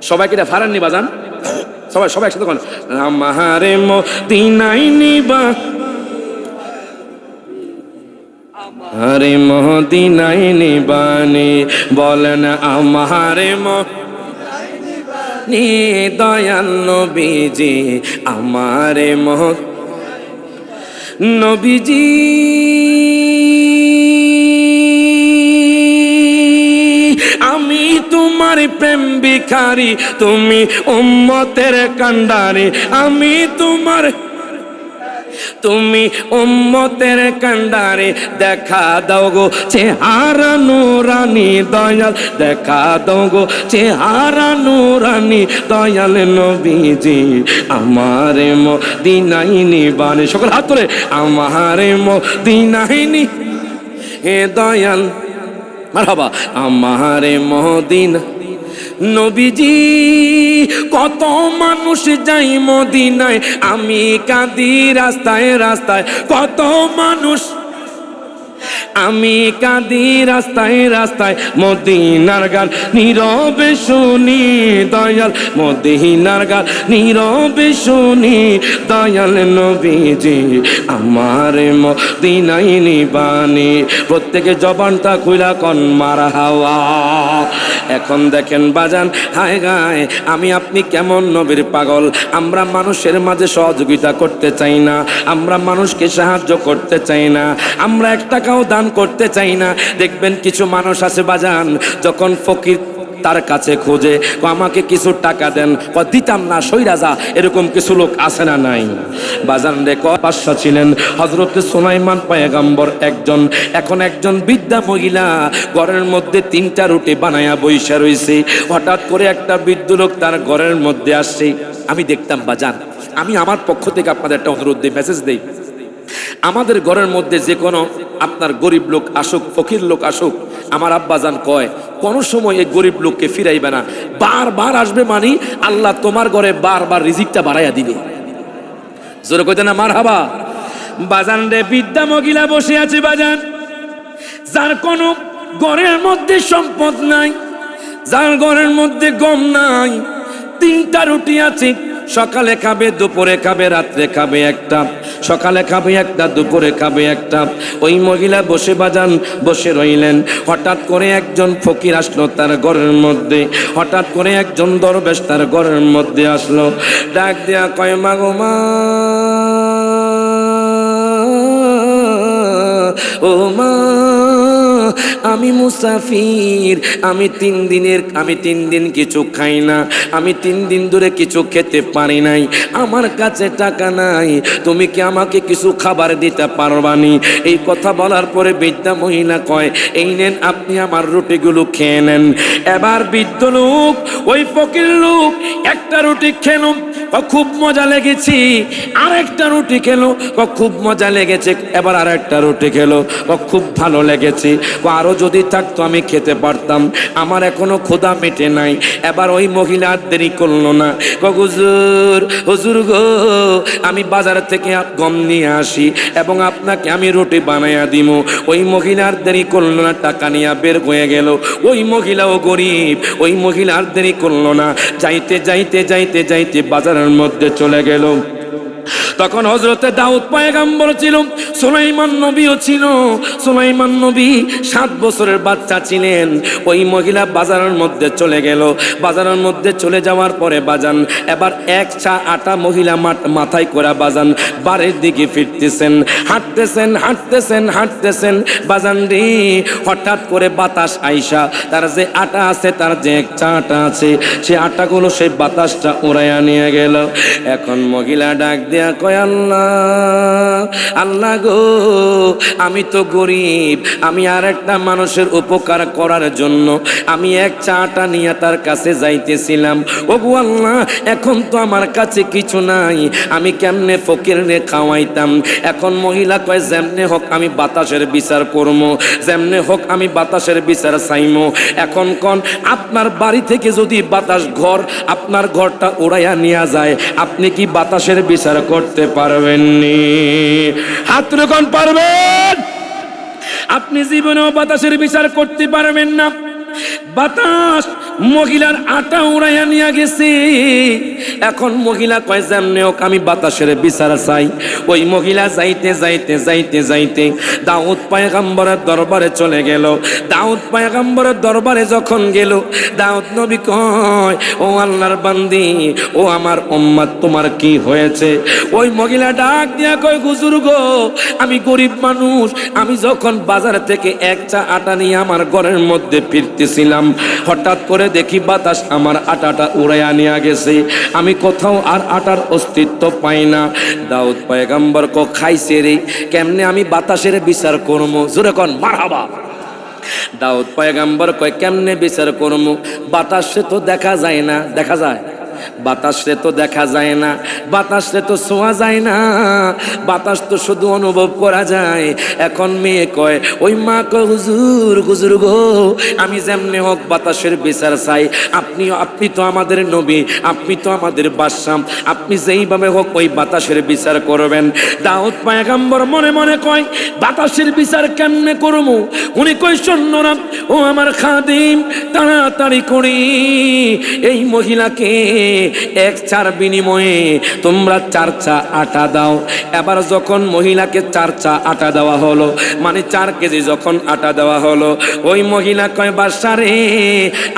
সবাইকে এটা ফারাননি বাজান সবাই একসাথে কোন আমারে মদিনায় নিবা আরে মদিনায় নিবানি বলেন আমারে মদিনায় দয়াল নবীজি আমারে নবীজি আমি তোমার প্রেম ভিখারি তুমি উম্মতের কান্ডারি আমি তুমি উম্মতের কান্ডারে দেখা দাও গো চেহারা নুরানি দয়াল দেখা দাও গো চেহারা নুরানি দয়াল নবীজি আমারে মদিনায় নিবানি সকল হাত তুলে আমারে মদিনায় নি হে দয়াল মারহাবা আমারে মদিনা নবীজি কত মানুষ যাই মদিনায় আমি কাঁদি রাস্তায় কত মানুষ আমি কাঁদি রাস্তায় মদিনার গান নীরবে শুনি দয়াল মদিনার গান নীরবে শুনি দয়াল নবীজি আমারে মদিনায় নিবানি প্রত্যেকে জবানটা খুলা কোন মারহাবা এখন দেখেন বাজান হায় গায় আমি আপনি কেমন নবীর পাগল আমরা মানুষের মাঝে সহযোগিতা করতে চাই না আমরা মানুষকে সাহায্য করতে চাই না আমরা এক টাকাও দান করতে চাই না দেখবেন কিছু মানুষ আছে বাজান যখন ফকির তার কাছে খোঁজে আমাকে কিছু টাকা দেন দিতাম না সৈরাজা এরকম কিছু লোক আছে না নাই বাজান রে বাদশা ছিলেন হযরত সুলাইমান পয়গম্বর একজন এখন একজন বৃদ্ধা মহিলা ঘরের মধ্যে 3টা রুটি বানায়া বইসা রইছে হঠাৎ করে একটা বৃদ্ধ লোক তার ঘরের মধ্যে আসছে আমি দেখতাম বাজান আমি আমার পক্ষ থেকে আপনাদের একটা অনুরোধ দিই মেসেজ দেই আমাদের ঘরের মধ্যে যে কোনো আপনার গরিব লোক আসুক ফকির লোক আসুক আমার আব্বাজান কয় কোন সময় এই গরিব লোককে ফিরাইবে না বারবার আসবে মানে আল্লাহ তোমার ঘরে বারবার রিজিকটা বাড়াইয়া দিবে জোরে কইতে না মারহাবা বাজান রে বৃদ্ধা মহিলা বসে আছে বাজান যার কোনো ঘরের মধ্যে সম্পদ নাই যার ঘরের মধ্যে গম নাই 3টা রুটি আছে সকালে খাবে দুপুরে খাবে রাত্রে খাবে একটা সকালে খাবে একটা দুপুরে খাবে একটা ওই মহিলা বসে বাজান বসে রইলেন হঠাৎ করে একজন ফকির আসলো তার ঘরের মধ্যে হঠাৎ করে একজন দরবেশ তার ঘরের মধ্যে আসলো ডাক দেয়া কয় মা গো মা ও মা আমি মুসাফির, আমি 3 দিন কিছু খাই না, আমি 3 দিন ধরে কিছু খেতে পারি নাই, আমার কাছে টাকা নাই, তুমি কি আমাকে কিছু খাবার দিতে পারবানি? এই কথা বলার পরে বৃদ্ধা মহিলা কয়, এই নেন আপনি আমার রুটিগুলো খেয়ে নেন। এবার বৃদ্ধ লোক, ওই ফকির লোক একটা রুটি খেলো, খুব মজা লেগেছে। আরেকটা রুটি খেলো, খুব মজা লেগেছে। এবার আরেকটা রুটি খেলো, খুব ভালো লেগেছে। আরো যদি থাকতো আমি খেতে পারতাম, আমার এখনো ক্ষুধা মেটে নাই। এবার ওই মহিলা আর দেরি করলো না, হুজুর হুজুর গো, আমি বাজার থেকে গম নিয়ে আসি এবং আপনাকে আমি রুটি বানাইয়া দিব। ওই মহিলা আর দেরি করলো না, টাকা নিয়ে বের হয়ে গেল। ওই মহিলাও গরিব, ওই মহিলা আর দেরি করলো না, যাইতে যাইতে যাইতে যাইতে বাজারের মধ্যে চলে গেল। তখন হযরতে দাউদ পয়গম্বর ছিল, সুলাইমান নবীও ছিল। সুলাইমান নবী 7 বছরের বাচ্চা ছিলেন। ওই মহিলা বাজারের মধ্যে চলে গেল। বাজারের মধ্যে চলে যাওয়ার পরে বাজান এবার 1 চা আটা মহিলা মাথায় করে বাজান বাড়ির দিকে ফিরতেছেন, হাঁটতেছেন হাঁটতেছেন হাঁটতেছেন। বাজান রে, হঠাৎ করে বাতাস আইসা তার যে আটা আছে, তার যে 1 চা আটা আছে, সে আটাগুলো সেই বাতাসটা উড়াইয়া নিয়ে গেল। এখন মহিলা ডাক দেয়া কয়, আল্লাহ আল্লাহ গো, আমি তো গরিব, আমি আর একটা মানুষের উপকার করার জন্য আমি 1 চা আটা নিয়ে তার কাছে যাইতেছিলাম। ওগো আল্লাহ, এখন তো আমার কাছে কিছু নাই, আমি কেমনে ফকিরনে খাওয়াইতাম? এখন মহিলা কয়, যেমনে হোক আমি বাতাসের বিচার করবো, যেমনে হোক আমি বাতাসের বিচার চাইমো। এখন কোন আপনার বাড়ি থেকে যদি বাতাস আপনার ঘরটা উড়াইয়া নিয়ে যায়, আপনি কি বাতাসের বিচার করতে পারবেননি? হাত তুলে কোন পারবেন? আপনি জীবনেও বাতাসের বিচার করতে পারবেন না। বাতাস মহিলার আটা উড়াইয়া নিয়ে গেছে। এখন মহিলা কয়, যেমনে হোক আমি বাতাসের বিচার চাই। ওই মহিলা যাইতে যাইতে যাইতে যাইতে দাউদ পয়গম্বরের দরবারে চলে গেল। দাউদ পয়গম্বরের দরবারে যখন গেল, দাউদ নবী কয়, ও আল্লাহর বান্দি, ও আমার উম্মত, তোমার কি হয়েছে? ওই মহিলা ডাক দিয়া কয়, হুজুর গো, আমি গরিব মানুষ, আমি যখন বাজার থেকে 1 চা আটা নিয়ে আমার ঘরের মধ্যে ফিরতেছিলাম, হঠাৎ করে দেখি বাতাস আমার আটাটা উড়াইয়া নিয়ে গেছে, আমি কোথাও আর আটার অস্তিত্ব পাই না। দাউদ পয়গম্বর কো, খাইছে রে, কেমনে আমি বাতাসের বিচার করবো? জোরে কোন মারহাবা। দাউদ পয়গম্বর কয়, কেমনে বিচার করবো? বাতাসে তো দেখা যায় না। দেখা যায়? বাতাসে তো দেখা যায় না, বাতাসে তো ছোঁয়া যায় না, বাতাস তো শুধু অনুভব করা যায়। এখন মেয়ে কয়, ওই মা কয়, হুজুর হুজুর গো, আমি যেমনে হোক বাতাসের বিচার চাই। আপনি তো আমাদের নবী, আপনি তো আমাদের বাদশা, আপনি যেইভাবে হোক ওই বাতাসের বিচার করবেন। দাউদ পয়গম্বর মনে মনে কয়, বাতাসের বিচার কেমনে করবো? উনি কয়, সৈন্যরা, ও আমার খাদিম, তাড়াতাড়ি করি এই মহিলাকে 1 চার বিনিময়ে তোমরা 4 চা আটা দাও। এবার যখন মহিলাকে 4 চা আটা দেওয়া হলো, মানে 4 কেজি যখন আটা দেওয়া হলো, ওই মহিলা কয়, বাদশা রে,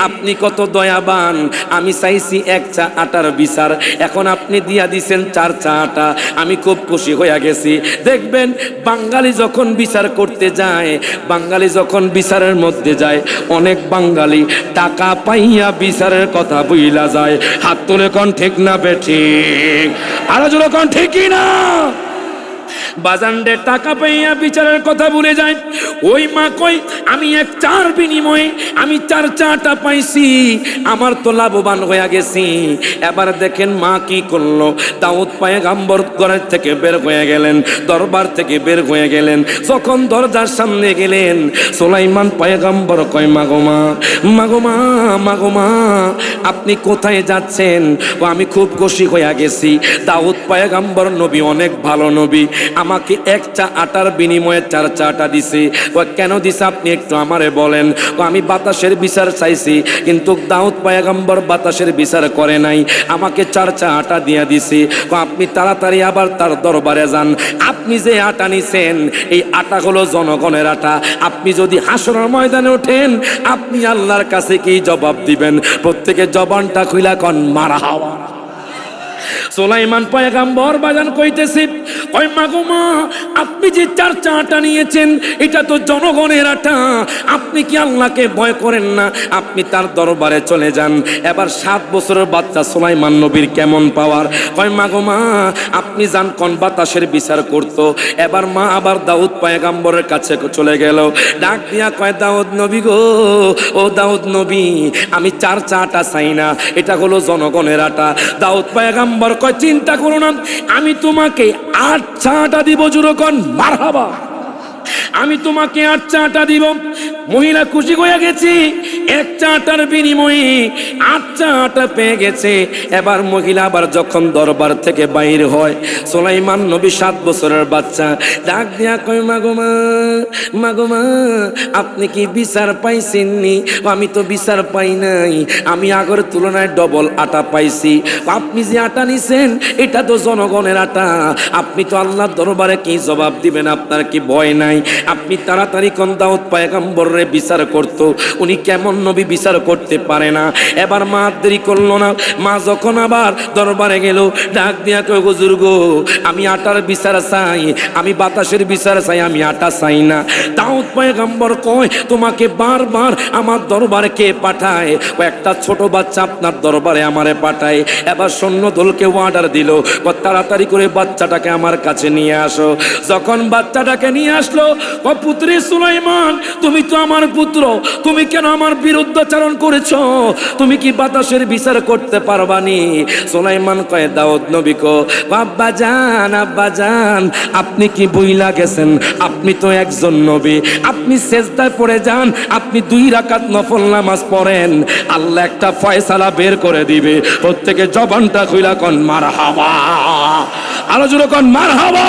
আপনি কত দয়াবান, আমি চাইছি 1 চা আটার বিচার, এখন আপনি দিয়া দিছেন 4 চা আটা, আমি খুব খুশি হয়ে গেছি। দেখবেন বাঙালি যখন বিচার করতে যায়, বাঙালি যখন বিচারের মধ্যে যায়, অনেক বাঙালি টাকা পাইয়া বিচারের কথা বুইলা যায়। হাত তুলে কোন ঠিক না বেঠিক? আরো জোরে কোন ঠিকই না? বাজানদের টাকা পাইয়া বিচারের কথা ভুলে যায়। ওই মা কই, আমি 1 চার বিনিময়ে আমি 4 চাটা পাইছি, আমার তো লাভবান হয়ে গেছি। এবার দেখেন মা কি করলো, দাউদ পয়গম্বর ঘরের থেকে বের হয়ে গেলেন, দরবার থেকে বের হয়ে গেলেন। যখন দরজার সামনে গেলেন, সুলাইমান পয়গম্বর কয়, মাগো মা, মাগো মা, মাগো মা, আপনি কোথায় যাচ্ছেন? ও আমি খুব খুশি হয়ে গেছি, দাউদ পয়গম্বর নবী অনেক ভালো নবী, আমাকে 1 চা আটার বিনিময়ে 4 চা আটা দিছে। ও কেন দিছে আপনি একটু আমারে বলেন। ও আমি বাতাসের বিচার চাইছি, কিন্তু দাউদ পয়গম্বর বাতাসের বিচার করে নাই, আমাকে 4 চা আটা দিয়ে দিছে। ও আপনি তাড়াতাড়ি আবার তার দরবারে যান, আপনি যে আটা নিছেন এই আটা হলো জনগণের আটা, আপনি যদি হাসরের ময়দানে ওঠেন, আপনি আল্লাহর কাছে কি জবাব দিবেন? প্রত্যেকে জবানটা খুইলা কোন মারহাবা। সুলাইমান পয়গম্বর বাজান কইতেছে, ওই মা গো মা, আপনি যে 4 চা আটা নিয়েছেন এটা তো জনগণের আটা, আপনি কি আল্লাহকে ভয় করেন না? আপনি তার দরবারে চলে যান। এবার 7 বছরের বাচ্চা সুলাইমান নবীর কেমন পাওয়ার, কয় মা গো মা, আপনি যান কোন বাতাসের বিচার করত। এবার মা আবার দাউদ পয়গম্বরের কাছে চলে গেল, ডাক দিয়া কয়, দাউদ নবী গো, ও দাউদ নবী, আমি 4 চা আটা চাই না, এটা হলো জনগণের আটা। দাউদ পয়গম্বর কয়, চিন্তা করো না, আমি তোমাকে 8 চা আটা দিব। জুরকন মারহাবা, আমি তোমাকে 8 চা আটা দিব। মহিলা খুশি হয়ে গেছি, 1 চা আটার বিনিময়ে 8 চা আটা পেয়ে গেছে। এবার মহিলা আবার যখন দরবার থেকে বাইর হয়, সুলাইমান নবী 7 বছরের বাচ্চা ডাক দিয়া কয়, মাগো মা, মাগো মা, আপনি কি বিচার পাইছেননি? আমি তো বিচার পাই নাই, আমি আগের তুলনায় ডবল আটা পাইছি। আপনি যে আটা নিছেন এটা তো জনগণের আটা, আপনি তো আল্লাহর দরবারে কি জবাব দিবেন? আপনার কি ভয় নাই? আপনি তাড়াতাড়ি কোন দাউদ পয়গম্বরের বিচার করত, উনি কেমন নবী বিচার করতে পারে না। এবার মা দেরি করলো না, মা যখন আবার দরবারে গেল, ডাক দিয়া কয়, হুজুর গো, আমি আটার বিচার চাই, আমি বাতাসের বিচার চাই, আমি আটা চাই না। দাউদ পয়গম্বর কয়, তোমাকে বারবার আমার দরবারে কে পাঠায়? একটা ছোট বাচ্চা আপনার দরবারে আমারে পাঠায়। এবার সৈন্যদলকে অর্ডার দিল, তাড়াতাড়ি করে বাচ্চাটাকে আমার কাছে নিয়ে আসো। যখন বাচ্চাটাকে নিয়ে আসলো, ও পুত্রী সুলাইমান, তুমি তো আমার পুত্র, তুমি কেন আমার বিরুদ্ধাচরণ করেছো? তুমি কি বাতাসের বিচার করতে পারবানি? সুলাইমান কয়, দাউদ নবী কো, আব্বা জান, আব্বা জান, আপনি কি ভুইলা গেছেন? আপনি তো একজন নবী, আপনি সেজদায় পড়ে যান, আপনি 2 রাকাত নফল নামাজ পড়েন, আল্লাহ একটা ফয়সালা বের করে দিবে। প্রত্যেকে জবানটা খুইলা কোন মারহাবা, আরো জোরে কোন মারহাবা।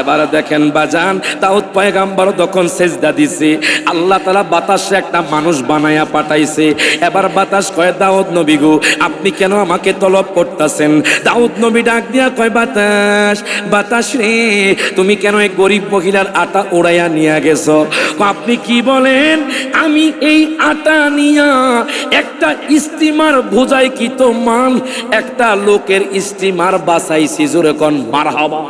এবার দেখেন বাজান, দাউদ পয়গম্বর যখন সেজদা দিছে, আল্লাহ তাআলা বাতাসে একটা মানুষ বানায়া পাঠাইছে। এবার বাতাস কয়, দাউদ নবী গো, আপনি কেন আমাকে তলব করতেছেন? দাউদ নবী ডাক দিয়া কয়, বাতাস, বাতাস রে, তুমি কেন এই গরিব মহিলার আটা উড়াইয়া নিয়ে গেছো? আপনি কি বলেন? আমি এই আটা নিয়া একটা স্টিমার বোঝাই কি তো মাল, একটা লোকের স্টিমার বাঁচাইছি। জোরে কোন মারহাবা।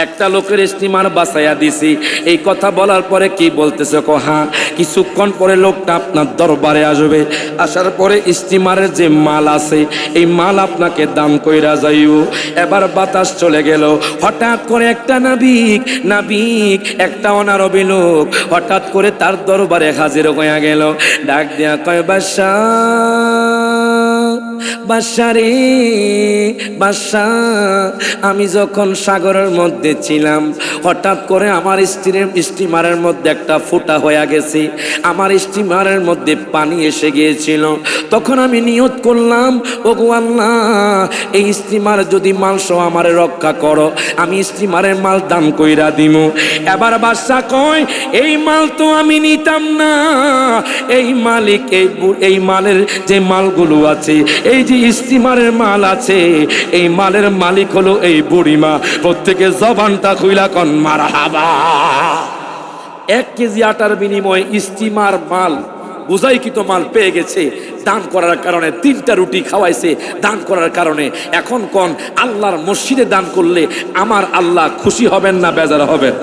একটা লোকের স্টিমার বাঁচাইয়া দিছি। এই কথা বলার পরে কি বলতেছে? হ্যাঁ, কিছুক্ষণ পরে লোকটা আপনার দরবারে আসবে, আসার পরে স্টিমারের যে মাল আছে এই মাল আপনাকে দান কইরা যাইও। এবার বাতাস চলে গেল। হঠাৎ করে একটা নাবিক একটা অনারবি লোক হঠাৎ করে তার দরবারে হাজির হইয়া গেল। ডাক দিয়া কয়, বাদশা, বাদশা রে, বাদশা, আমি যখন সাগরের মধ্যে ছিলাম, হঠাৎ করে আমার স্টিমারের মধ্যে একটা ফুটা হয়ে গেছে, আমার স্টিমারের মধ্যে পানি এসে গিয়েছিল। তখন আমি নিয়ত করলাম, ওগো আল্লাহ, এই স্টিমার যদি মাল সহ আমারে রক্ষা করো, আমি স্টিমারের মাল দান কইরা দিমু। এবার বাদশা কয়, এই মাল তো আমি নিতাম না, এই মালিক, এই মালের যে মালগুলো আছে, এই যে স্টিমারের মাল আছে, এই মালের মালিক হলো এই বুড়িমা। প্রত্যেকে জবানটা খুইলা কোন মারহাবা। 1 কেজি আটার বিনিময়ে স্টিমার মাল, বুঝাইকৃত মাল পেয়ে গেছে। দান করার কারণে 3টা রুটি খাওয়াইছে দান করার কারণে। এখন কোন আল্লাহর মসজিদে দান করলে আমার আল্লাহ খুশি হবেন না বেজার হবেন?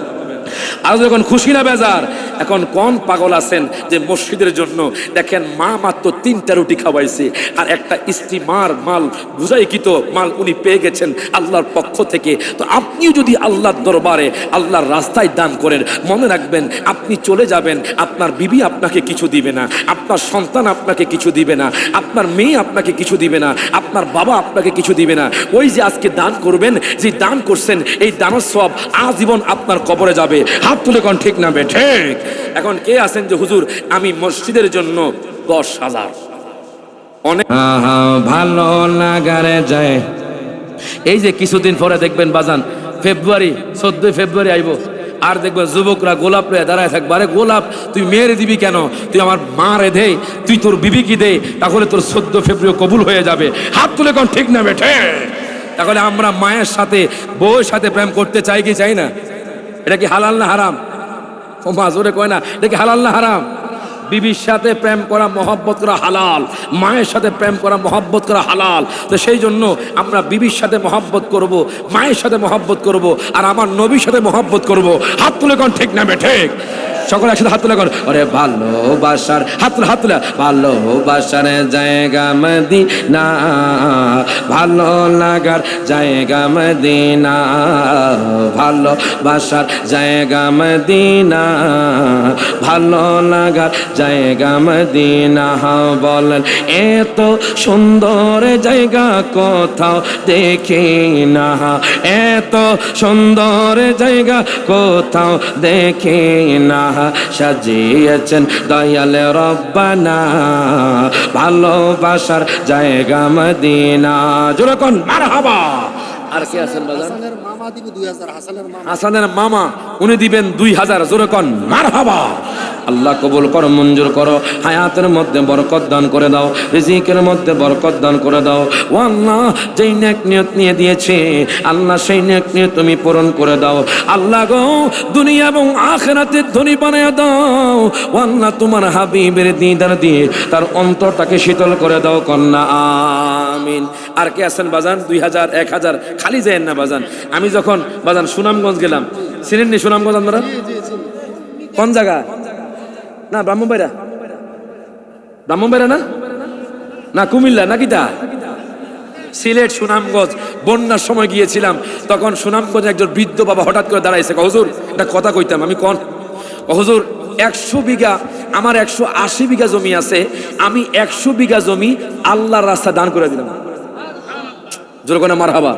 আর যখন খুশি না বেজার? এখন কোন পাগল আছেন যে মসজিদের জন্য দেখেন মা মাত্র 3টা রুটি খাওয়াইছে, আর একটা স্টিমার মাল, বুঝাইকৃত মাল উনি পেয়ে গেছেন আল্লাহর পক্ষ থেকে। তো আপনিও যদি আল্লাহর দরবারে আল্লাহর রাস্তায় দান করেন, মনে রাখবেন আপনি চলে যাবেন, আপনার বিবি আপনাকে কিছু দিবে না, আপনার সন্তান আপনাকে কিছু দিবে না, আপনার মেয়ে আপনাকে কিছু দিবে না, আপনার বাবা আপনাকে কিছু দিবে না। ওই যে আজকে দান করবেন, যে দান করছেন, এই দানের সওয়াব আজীবন আপনার কবরে যাবে। হাত তুলে কোন ঠিক না বেঠে? এখন কে আছেন যে হুজুর আমি মসজিদের জন্য 10,000? অনেক ভালো লাগারে যায়। এই যে কিছুদিন পরে দেখবেন বাজান, ফেব্রুয়ারি 14 ফেব্রুয়ারি আইব, আর দেখবেন যুবকরা গোলাপ রে দাঁড়ায় থাকবে। আরে গোলাপ তুই মেয়েরে দিবি কেন? তুই আমার মা রে দে, তুই তোর বিবি কি দে, তাহলে তোর 14 ফেব্রুয়ারি কবুল হয়ে যাবে। হাত তুলে কোন ঠিক না বেঠে? তাহলে আমরা মায়ের সাথে বউয়ের সাথে প্রেম করতে চাই কি চাই না? এটা কি হালাল না হারাম? ও মা জোরে কয় না, এটা কি হালাল না হারাম? বিবির সাথে প্রেম করা মহব্বত করা হালাল, মায়ের সাথে প্রেম করা মহব্বত করা হালাল। তো সেই জন্য আমরা বিবির সাথে মহব্বত করব, মায়ের সাথে মহব্বত করব, আর আমার নবীর সাথে মহব্বত করব। হাত তুলে কোন ঠিক না ঠিক? সকলে একসাথে হাত তুলে কর, ওরে ভালোবাসার হাত তুলে, হাত তুলে। ভালোবাসার জায়গা মদিনা, ভালো লাগার জায়গা মদিনা, ভালোবাসার জায়গা মদিনা, ভালো লাগার জায়গা মদিনা। বলেন এত সুন্দর জায়গা কোথাও দেখি না, এত সুন্দর জায়গা কোথাও দেখি না, সাজিয়েছেন দয়াল রব্বানা ভালোবাসার জায়গা মদিনা। জোরে কোন মারহাবা। আর কে আছেন বাজার? হাসানের মামা দিবে 2000, হাসানের মামা উনি দিবেন 2000। জোরে কোন মারহাবা। আল্লাহ কবুল করো, মঞ্জুর করো, হায়াতের মধ্যে বরকত দান করে দাও, রিজিকের মধ্যে বরকত দান করে দাও। ও আল্লাহ, যেই নেক নিয়ত নিয়ে দিয়েছে আল্লাহ সেই নেক নিয়ত তুমি পূরণ করে দাও। আল্লাহ গো, দুনিয়া এবং আখিরাতের ধনী বানায় দাও। ও আল্লাহ, তোমার হাবিবের দিদার দিয়ে তার অন্তরটাকে শীতল করে দাও, কন্যা আমিন। আর কে আছেন বাজান? 2000, 1000 খালি যায় না বাজান। আমি যখন বাজান সুনামগঞ্জ গেলাম, চিনেননি সুনামগঞ্জ আপনারা? কোন জায়গা? না ব্রাহ্মণবাড়িয়া, ব্রাহ্মণবাড়িয়া না, না কুমিল্লা নাকি? তা সিলেট সুনামগঞ্জ বন্যার সময় গিয়েছিলাম। তখন সুনামগঞ্জ একজন বৃদ্ধ বাবা হঠাৎ করে দাঁড়াইছে, হুজুর একটা কথা কইতাম। আমি কোন? হুজুর 100 বিঘা, আমার 180 বিঘা জমি আছে, আমি 100 বিঘা জমি আল্লাহর রাস্তা দান করে দিলাম। জোর করে মারহাবা।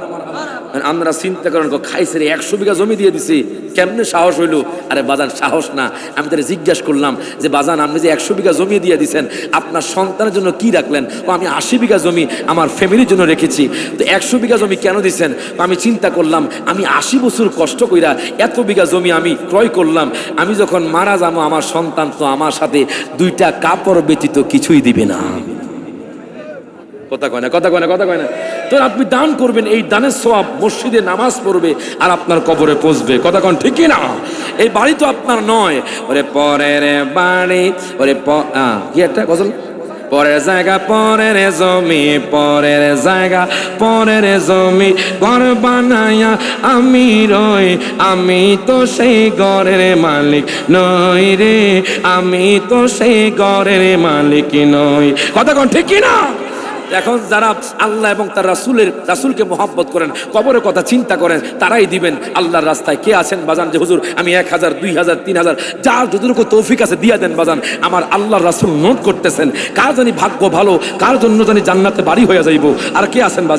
আমরা চিন্তা করেন, খাইছে রে, 100 বিঘা জমি দিয়ে দিছি, কেমনে সাহস হইলো? আরে বাজান সাহস না, আমি তাহলে জিজ্ঞাসা করলাম যে বাজান আপনি যে 100 বিঘা জমি দিয়ে দিয়েছেন আপনার সন্তানের জন্য কি রাখলেন? ও আমি 80 বিঘা জমি আমার ফ্যামিলির জন্য রেখেছি। তো 100 বিঘা জমি কেন দিচ্ছেন? আমি চিন্তা করলাম আমি 80 বছর কষ্ট কইরা এত বিঘা জমি আমি ক্রয় করলাম, আমি যখন মারা যাবো আমার সন্তান তো আমার সাথে 2টা কাপড় ব্যতীত কিছুই দিবে না। কথা কয় না, কথা কয় না, কথা কয় না। তো আপনি দান করবেন, এই দানের সওয়াব মসজিদে নামাজ পড়বে আর আপনার কবরে পৌঁছবে। কথা কন ঠিক কি না? এই বাড়ি তো আপনার নয়। ওরে পরের বাড়ি, ওরে কি একটা গজল, পরের জায়গা পরের জমি, পরের জায়গা পরের জমি, ঘর বানায়া আমি রই, আমি তো সেই ঘরের মালিক নই রে, আমি তো সেই ঘরের মালিক নই। কথা কন ঠিক কি না? এখন যারা আল্লাহ এবং তার রাসূলকে মহব্বত করেন, কবরের কথা চিন্তা করেন, তারাই দিবেন আল্লাহর রাস্তায়। কে আছেন বাজান যে হুজুর আমি 1000, 2000, 3000 যার যতটুকু তৌফিক আছে দিয়া দেন বাজান। আমার আল্লাহর রাসূল নোট করতেছেন, কার জানি ভাগ্য ভালো, কার জন্য জানি জান্নাতে বাড়ি হয়ে যাইব। আর কে আছেন বাজান?